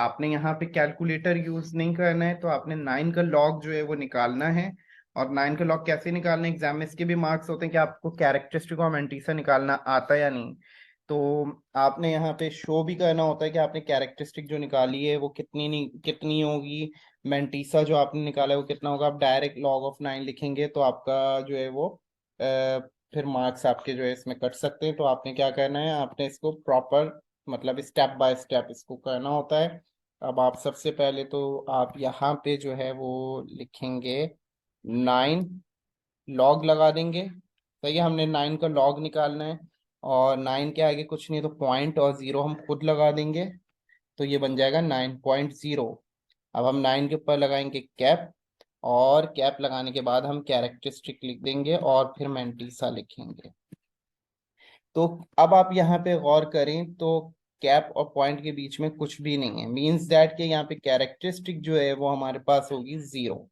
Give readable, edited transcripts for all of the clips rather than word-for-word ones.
आपने यहाँ पे कैलकुलेटर यूज नहीं करना है, तो आपने 9 का लॉग जो है वो निकालना है। और 9 का लॉग कैसे निकालना है, एग्जाम में इसके भी मार्क्स होते हैं कि आपको कैरेक्टरिस्टिक और मेंटीसा निकालना आता है या नहीं। तो आपने यहाँ पे शो भी करना होता है कि आपने कैरेक्टरिस्टिक जो निकाली है वो कितनी होगी, मेंटीसा जो आपने निकाला है वो कितना होगा। आप डायरेक्ट लॉग ऑफ 9 लिखेंगे तो आपका जो है वो फिर मार्क्स आपके जो है इसमें कट सकते हैं। तो आपने क्या करना है, आपने इसको प्रॉपर मतलब स्टेप बाय स्टेप इसको करना होता है। अब आप सबसे पहले तो आप यहाँ पे जो है वो लिखेंगे 9, लॉग लगा देंगे। सही है, हमने 9 का लॉग निकालना है। और 9 के आगे कुछ नहीं तो पॉइंट और जीरो हम खुद लगा देंगे, तो ये बन जाएगा 9.0। अब हम 9 के ऊपर लगाएंगे कैप, और कैप लगाने के बाद हम कैरेक्टरिस्टिक लिख देंगे और फिर मेंटीसा लिखेंगे। तो अब आप यहाँ पे गौर करें तो कैप और पॉइंट के बीच में कुछ भी नहीं है, मींस दैट कि यहाँ पे कैरेक्टरिस्टिक जो है वो हमारे पास होगी 0।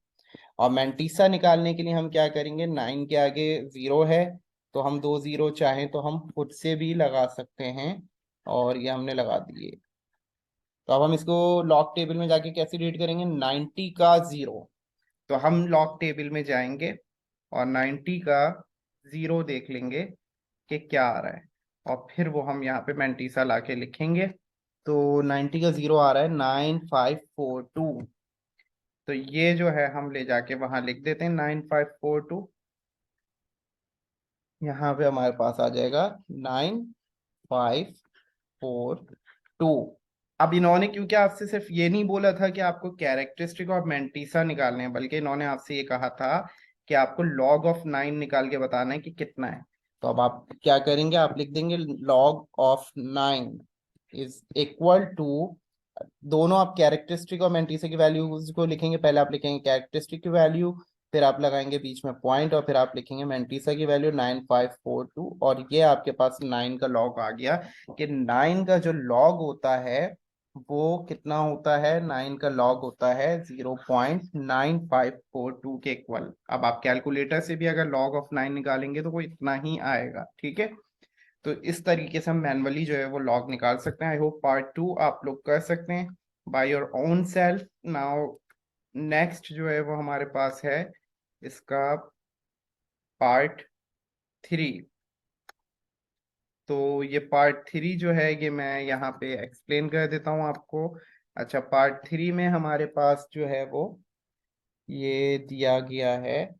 और मेंटीसा निकालने के लिए हम क्या करेंगे, 9 के आगे 0 है तो हम 2 0 चाहें तो हम खुद से भी लगा सकते हैं, और ये हमने लगा दिए। तो अब हम इसको लॉग टेबल में जाके कैसे रीड करेंगे, 90 का 0। तो हम लॉग टेबल में जाएंगे और 90 का 0 देख लेंगे कि क्या आ रहा है, और फिर वो हम यहाँ पे मेंटीसा ला के लिखेंगे। तो 90 का 0 आ रहा है 9542। तो ये जो है हम ले जाके वहां लिख देते हैं 9542। यहाँ पे हमारे पास आ जाएगा 9542। अब इन्होंने क्योंकि आपसे सिर्फ ये नहीं बोला था कि आपको कैरेक्टरिस्टिक और मेंटीसा निकालने हैं, बल्कि इन्होंने आपसे ये कहा था कि आपको लॉग ऑफ 9 निकाल के बताना है कि कितना है। तो अब आप क्या करेंगे, आप लिख देंगे log of 9 is equal to, दोनों आप कैरेक्टरिस्टिक और मेंटीसा की वैल्यूज को लिखेंगे। पहले आप लिखेंगे कैरेक्टरिस्टिक की वैल्यू, फिर आप लगाएंगे बीच में पॉइंट, और फिर आप लिखेंगे मेंटीसा की वैल्यू 9542। और ये आपके पास 9 का लॉग आ गया। कि 9 का जो लॉग होता है वो कितना होता है, 9 का लॉग होता है 0.9542 के इक्वल। अब आप कैलकुलेटर से भी अगर लॉग ऑफ 9 निकालेंगे तो वो इतना ही आएगा, ठीक है। तो इस तरीके से हम मैनुअली जो है वो लॉग निकाल सकते हैं। आई होप पार्ट 2 आप लोग कर सकते हैं by your own self. Now next जो है वो हमारे पास है इसका पार्ट 3। तो ये पार्ट 3 जो है ये मैं यहाँ पे एक्सप्लेन कर देता हूँ आपको। अच्छा, पार्ट 3 में हमारे पास जो है वो ये दिया गया है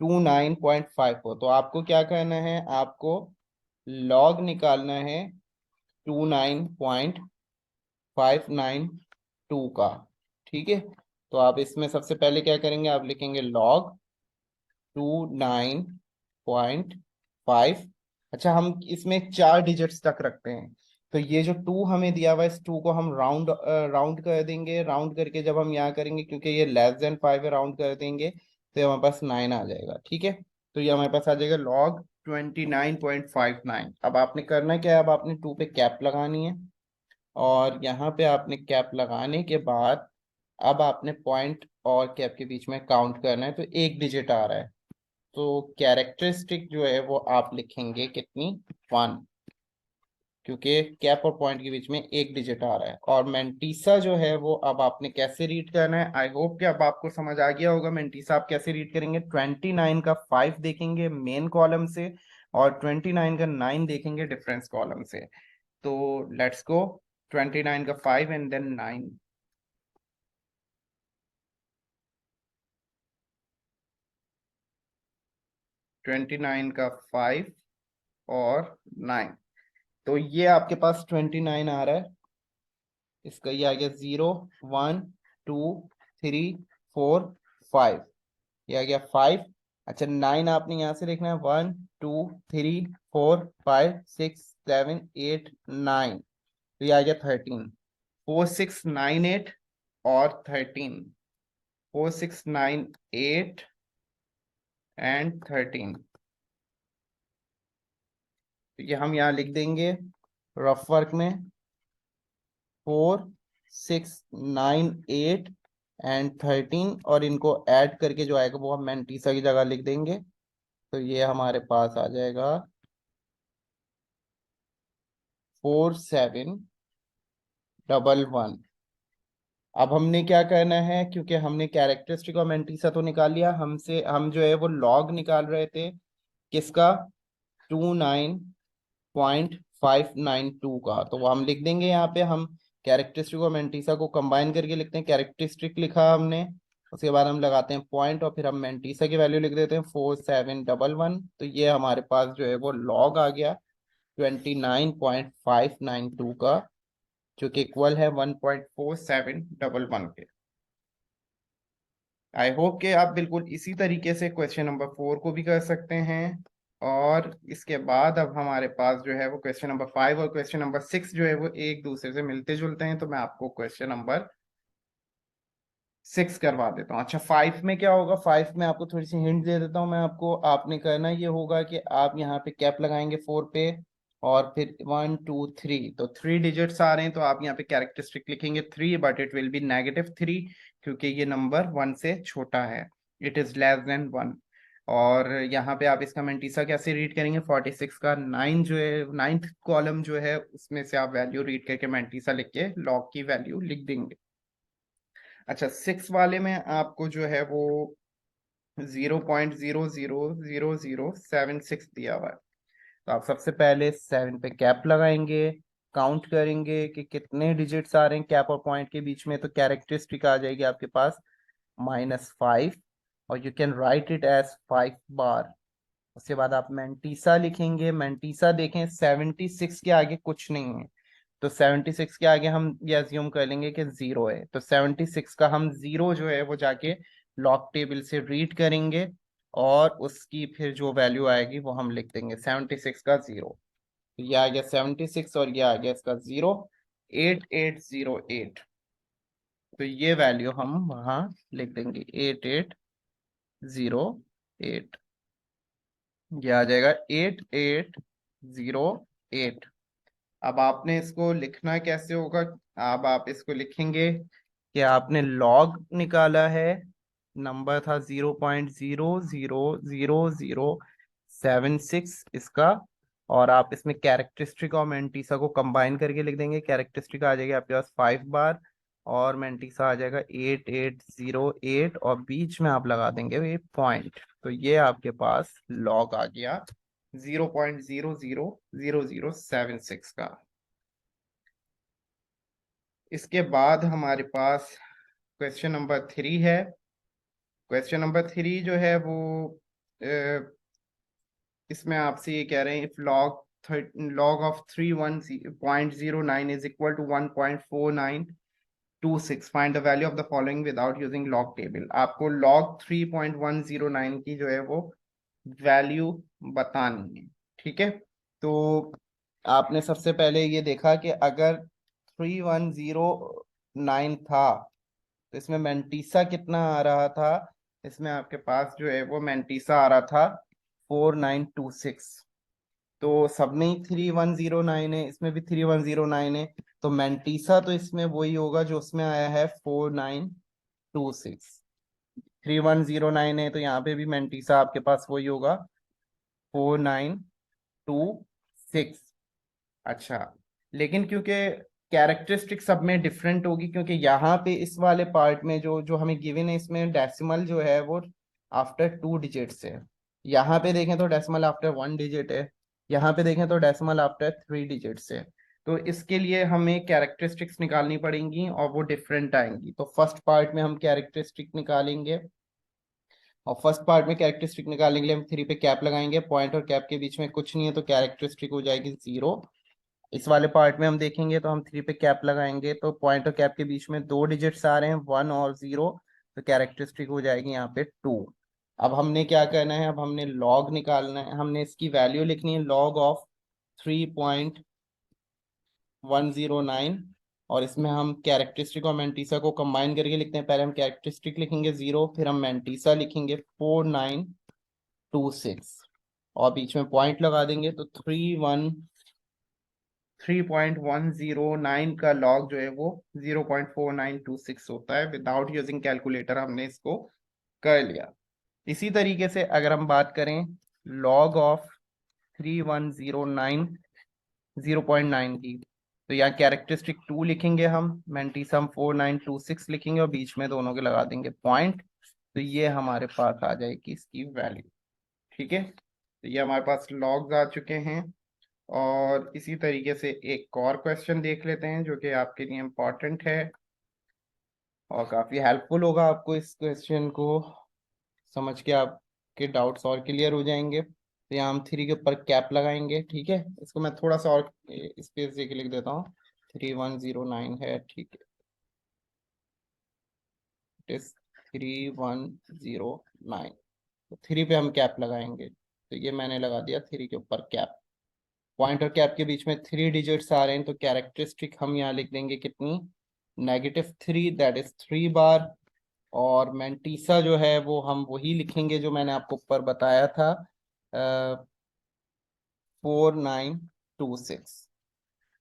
29.54। तो आपको क्या करना है, आपको लॉग निकालना है 29.592 का, ठीक है। तो आप इसमें सबसे पहले क्या करेंगे, आप लिखेंगे लॉग 29.5। अच्छा, हम इसमें 4 डिजिट्स तक रखते हैं। तो ये जो 2 हमें दिया हुआ है, इस 2 को हम राउंड राउंड कर देंगे। राउंड करके जब हम यहाँ करेंगे, क्योंकि ये <5 है, राउंड कर देंगे तो ये हमारे पास 9 आ जाएगा, ठीक है। तो ये हमारे पास आ जाएगा लॉग 29.59। अब आपने करना क्या है, अब आपने 2 पे कैप लगानी है, और यहाँ पे आपने कैप लगाने के बाद अब आपने पॉइंट और कैप के बीच में काउंट करना है। तो 1 डिजिट आ रहा है, तो कैरेक्टरिस्टिक जो है वो आप लिखेंगे कितनी, 1, क्योंकि कैप और पॉइंट के बीच में 1 डिजिट आ रहा है। और मेंटीसा जो है वो अब आपने कैसे रीड करना है, आई होप कि अब आपको समझ आ गया होगा। मेंटीसा आप कैसे रीड करेंगे, 29 का 5 देखेंगे मेन कॉलम से, और 29 का 9 देखेंगे डिफरेंस कॉलम से। तो लेट्स गो, 29 का 5 एंड देन 9। 29 का 5 और 9। तो ये आपके पास 29 आ रहा है, इसका ये आ गया 0 1 2 3 4 5, ये आ गया 5। अच्छा, 9 आपने यहाँ से लिखना है 1 2 3 4 5 6 7 8 9। तो ये आ गया 13, 4698 और 13, 4698 एंड 13। ये हम यहाँ लिख देंगे रफ वर्क में 4698 एंड 13, और इनको ऐड करके जो आएगा वो हम मेंटीसा की जगह लिख देंगे। तो ये हमारे पास आ जाएगा 47 11। अब हमने क्या करना है, क्योंकि हमने कैरेक्टरिस्टिक और मैंटीसा तो निकाल लिया, हम जो है वो लॉग निकाल रहे थे किसका, 29.592 का। तो वो हम लिख देंगे यहाँ पे, हम कैरेक्टरिस्टिक और मैंटीसा को कंबाइन करके लिखते हैं। कैरेक्टरिस्टिक लिखा हमने, उसके बाद हम लगाते हैं पॉइंट और फिर हम मैंटीसा की वैल्यू लिख देते हैं 4711। तो ये हमारे पास जो है वो लॉग आ गया 29.592 का, जो कि इक्वल है 1.4711 के। आई होप कि आप बिल्कुल इसी तरीके से क्वेश्चन नंबर 4 को भी कर सकते हैं। और इसके बाद अब हमारे पास जो है वो क्वेश्चन नंबर 5 और क्वेश्चन नंबर 6 जो है वो एक दूसरे से मिलते जुलते हैं। तो मैं आपको क्वेश्चन नंबर 6 करवा देता हूँ। अच्छा, 5 में क्या होगा, 5 में आपको थोड़ी सी हिंट दे देता हूँ मैं आपको। आपने करना ये होगा कि आप यहाँ पे कैप लगाएंगे 4 पे, और फिर 1 2 3, तो 3 डिजिट्स आ रहे हैं, तो आप यहाँ पे कैरेक्टरिस्टिक लिखेंगे 3, बट इट विल बी -3, क्योंकि ये नंबर 1 से छोटा है, इट इज लेस देन 1। और यहाँ पे आप इसका मैंटीसा कैसे रीड करेंगे, 46 का 9 जो है, 9th कॉलम जो है उसमें से आप वैल्यू रीड करके मैंटीसा लिख के लॉग की वैल्यू लिख देंगे। अच्छा, 6 वाले में आपको जो है वो 0.000076 दिया हुआ है। तो आप सबसे पहले 7 पे कैप लगाएंगे, काउंट करेंगे कि कितने डिजिट्स आ रहे हैं कैप और पॉइंट के बीच में। तो कैरेक्टरिस्टिक आ जाएगी आपके पास -5, और you can write it as 5 बार। उसके बाद आप मैंटीसा लिखेंगे। मैंटीसा देखें 76 के आगे कुछ नहीं है, तो 76 के आगे हम ये अज्यूम कर लेंगे कि 0 है। तो 76 का हम 0 जो है वो जाके लॉग टेबल से रीड करेंगे, और उसकी फिर जो वैल्यू आएगी वो हम लिख देंगे 76 का 0। ये आ गया 76 और ये आ गया इसका 0, 8808। तो ये वैल्यू हम वहां लिख देंगे 8808। ये आ जाएगा 8808। अब आपने इसको लिखना कैसे होगा, अब आप इसको लिखेंगे कि आपने लॉग निकाला है, नंबर था 0.000076 इसका, और आप इसमें कैरेक्टरिस्टिक और मैंटीसा को कंबाइन करके लिख देंगे। कैरेक्टरिस्टिक आ जाएगी आपके पास 5 बार, और मैंटीसा आ जाएगा 8808, और बीच में आप लगा देंगे ये पॉइंट। तो ये आपके पास लॉग आ गया 0.000076 का। इसके बाद हमारे पास क्वेश्चन नंबर 3 है। क्वेश्चन नंबर 3 जो है वो इसमें आपसे ये कह रहे हैं, if log of 31.09 is equal to 1.4926, find the value of the following without using log table. आपको log 3.109 की जो है वो वैल्यू बतानी है। ठीक है, तो आपने सबसे पहले ये देखा कि अगर 3109 था, तो इसमें मैंटीसा कितना आ रहा था, इसमें आपके पास जो है वो मैंटीसा आ रहा था 4926। तो सब में ही 3109 है, इसमें भी 3109 है, तो मैंटीसा तो इसमें वही होगा जो उसमें आया है 4926। 3109 है तो यहाँ पे भी मैंटीसा आपके पास वही होगा 4926। अच्छा, लेकिन क्योंकि कैरेक्टरिस्टिक सब में डिफरेंट होगी, क्योंकि यहाँ पे इस वाले पार्ट में जो जो हमें गिवन है, इसमें डेसिमल जो है वो आफ्टर 2 डिजिट्स है। यहाँ पे देखें तो डेसिमल आफ्टर 1 डिजिट है, यहाँ पे देखें तो डेसिमल आफ्टर 3 डिजिट्स है। तो इसके लिए हमें कैरेक्टरिस्टिक्स निकालनी पड़ेंगी और वो डिफरेंट आएंगी। तो फर्स्ट पार्ट में हम कैरेक्टरिस्टिक निकालेंगे, और फर्स्ट पार्ट में कैरेक्टरिस्टिक निकालने के लिए हम 3 पे कैप लगाएंगे, पॉइंट और कैप के बीच में कुछ नहीं है, तो कैरेक्टरिस्टिक हो जाएगी 0। इस वाले पार्ट में हम देखेंगे तो हम 3 पे कैप लगाएंगे, तो पॉइंट और कैप के बीच में 2 डिजिट्स आ रहे हैं, 1 और 0, तो कैरेक्टरिस्टिक हो जाएगी यहाँ पे 2। अब हमने क्या करना है, अब हमने लॉग निकालना है, हमने इसकी वैल्यू लिखनी है लॉग ऑफ 3.109, और इसमें हम कैरेक्टरिस्टिक और मैंटीसा को कंबाइन करके लिखते हैं। पहले हम कैरेक्टरिस्टिक लिखेंगे 0, फिर हम मैंटीसा लिखेंगे 4926, और बीच में पॉइंट लगा देंगे। तो 3.109 का लॉग जो है वो 0.4926 होता है। विदाउट यूजिंग कैलकुलेटर हमने इसको कर लिया। इसी तरीके से अगर हम बात करें लॉग ऑफ 3109 0.9 की, तो यहाँ कैरेक्टरिस्टिक 2 लिखेंगे हम, मेंटिसम 4926 लिखेंगे और बीच में दोनों के लगा देंगे पॉइंट। तो ये हमारे पास आ जाएगी इसकी वैल्यू। ठीक है, तो ये हमारे पास लॉग्स आ चुके हैं। और इसी तरीके से एक और क्वेश्चन देख लेते हैं जो कि आपके लिए इम्पोर्टेंट है और काफी हेल्पफुल होगा आपको इस क्वेश्चन को समझ के, आपके डाउट्स और क्लियर हो जाएंगे। तो यहाँ हम 3 के ऊपर कैप लगाएंगे। ठीक है, इसको मैं थोड़ा सा और स्पेस दे के लिख देता हूँ। 3109 है, ठीक है, इट इज 3109। तो 3 पे हम कैप लगाएंगे। तो ये मैंने लगा दिया 3 के ऊपर कैप। पॉइंट और कैप के बीच में 3 डिजिट्स आ रहे हैं, तो कैरेक्टरिस्टिक हम यहाँ लिख देंगे कितनी, -3, दैट इज 3 बार। और मेंटीसा जो है वो हम वही लिखेंगे जो मैंने आपको ऊपर बताया था, 4926।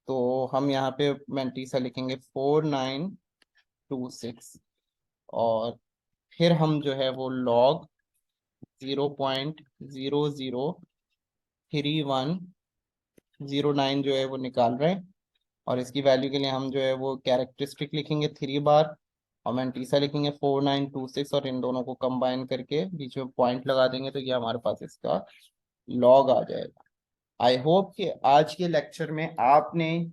तो हम यहाँ पे मेंटीसा लिखेंगे 4926। और फिर हम जो है वो लॉग 0.003109 जो है वो निकाल रहे हैं। और इसकी वैल्यू के लिए हम जो है वो कैरेक्टरिस्टिक लिखेंगे 3 बार और मेंटीसा लिखेंगे 4926, और इन दोनों को कंबाइन करके बीच में पॉइंट लगा देंगे। तो ये हमारे पास इसका लॉग आ जाएगा। आई होप कि आज के लेक्चर में आपने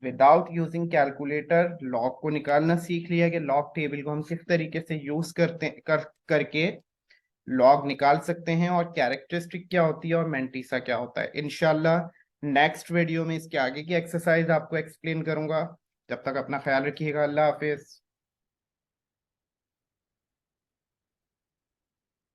विदाउट यूजिंग कैलकुलेटर लॉग को निकालना सीख लिया कि लॉग टेबल को हम किस तरीके से यूज करके लॉग निकाल सकते हैं, और कैरेक्टरिस्टिक क्या होती है और मेंटीसा क्या होता है। इंशाल्लाह नेक्स्ट वीडियो में इसके आगे की एक्सरसाइज आपको एक्सप्लेन करूंगा। जब तक अपना ख्याल रखिएगा। अल्लाह हाफिज।